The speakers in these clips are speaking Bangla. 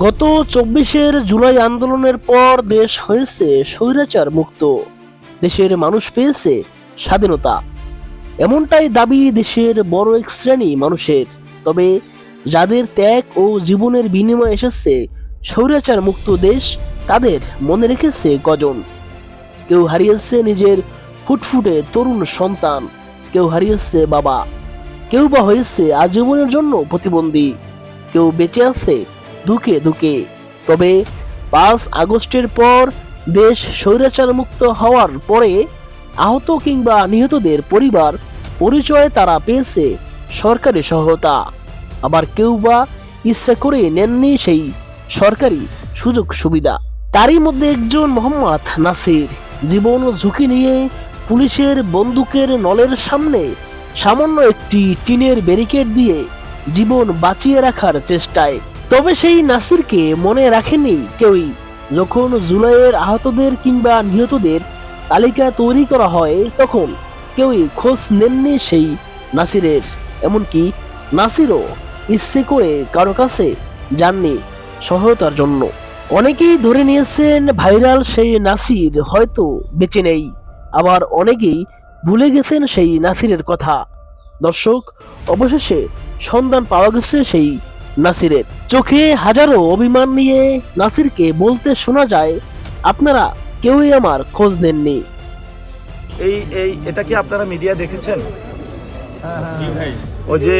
গত 24 জুলাই আন্দোলনের পর দেশ হয়েছে স্বৈরাচার মুক্ত। দেশের মানুষ পেয়েছে স্বাধীনতা, এমনটাই দাবি দেশের বড় এক শ্রেণী মানুষের। তবে যাদের ত্যাগ ও জীবনের বিনিময়ে এসেছে স্বৈরাচার মুক্ত দেশ, তাদের মনে রেখেছে কজন? কেউ হারিয়েছে নিজের ফুটফুটে তরুণ সন্তান, কেউ হারিয়েছে বাবা, কেউ বা হয়েছে আজীবনের জন্য প্রতিবন্ধী, কেউ বেঁচে আছে দুঃখে দুঃখে। তবে 5 আগস্টের পর দেশ স্বৈরাচার মুক্ত হওয়ার পরে আহত কিংবা নিহতদের পরিবার পরিচয়ে তারা পেয়েছে সরকারি সহায়তা, আবার কেউ বা ইচ্ছা করে নেননি সেই সরকারি সুযোগ সুবিধা। তারই মধ্যে একজন মোহাম্মদ নাসির জীবন ঝুঁকি নিয়ে পুলিশের বন্দুকের নলের সামনে সামান্য একটি টিনের ব্যারিকেড দিয়ে জীবন বাঁচিয়ে রাখার চেষ্টায়। তবে সেই নাসিরকে মনে রাখেনি কেউই। যখন জুলাইয়ের আহতদের কিংবা নিহতদের তালিকা তৈরি করা হয়, তখন কেউই খোঁজ নেননি সেই নাসিরের। এমনকি নাসিরও ইচ্ছে করে কারো কাছে যাননি সহায়তার জন্য। অনেকেই ধরে নিয়েছেন ভাইরাল সেই নাসির হয়তো বেঁচে নেই, আবার অনেকেই ভুলে গেছেন সেই নাসিরের কথা। দর্শক, অবশেষে সন্ধান পাওয়া গেছে সেই নাসিরের। চোখে হাজারো অভিমান নিয়ে নাসিরকে বলতে শোনা যায়, আপনারা কেউই আমার খোঁজ নেননি। এই এই এটা কি আপনারা মিডিয়া দেখেছেন? ওই যে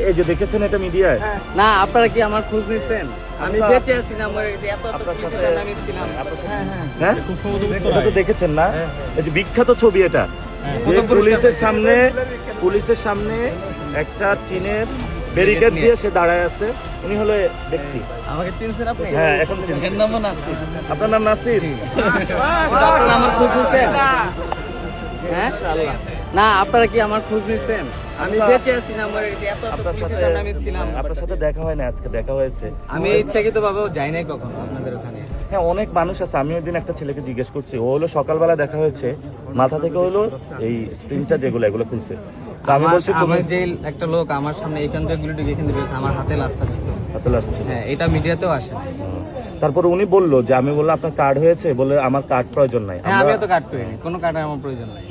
এই যে দেখেছেন এটা মিডিয়ায়? না, আপনারা কি আমার খোঁজ নিছেন? আমি বেঁচে আছি না মরে গেছি? এত আপনার সাথে পুলিশের আমি ছিলাম। হ্যাঁ, এটা তো দেখেছেন না? এই যে বিখ্যাত ছবি এটা, যে পুলিশের সামনে একটা টিনের ব্যারিকেড দিয়ে সে দাঁড়ায় আছে। উনি হলো ব্যক্তি। আমাকে চিনছেন আপনি? হ্যাঁ, এখন চিনছি। এর নামও নাসির। আপনার নাম নাসির? আপনারা আমার খোঁজ নিছেন? হ্যাঁ? না, আপনারা কি আমার খোঁজ নিছেন? আমি বেঁচে আছি না মরে গেছি? এত পুলিশের সামনে আমি ছিলাম। আপনার সাথে দেখা হয় না, আজকে দেখা হয়েছে। আমি ইচ্ছাকৃত ভাবেও যাই নাই কখনো আপনাদের ওখানে। হ্যাঁ, অনেক মানুষ আছে। আমি ওই দিন একটা ছেলেকে জিজ্ঞেস করছি, ও হলো সকালবেলা দেখা হয়েছে, মাথা থেকে হলো এই স্প্রিংটা যেগুলো এগুলো খুলছে। তা আমি বলছি আমার যে একটা লোক আমার সামনে এখান থেকে গুলি ঢুকে এখান থেকে বেরোচ্ছে, আমার হাতে লাশটা ছিল। হাতে লাগছে। হ্যাঁ, এটা মিডিয়াতেও আসে না। তারপর উনি বললো যে, আমি বললাম আপনার কার্ড হয়েছে, বলে আমার কার্ড প্রয়োজন নাই। হ্যাঁ, আমিও তো কাট করিনি, কোনো কার্ডের আমার প্রয়োজন নাই।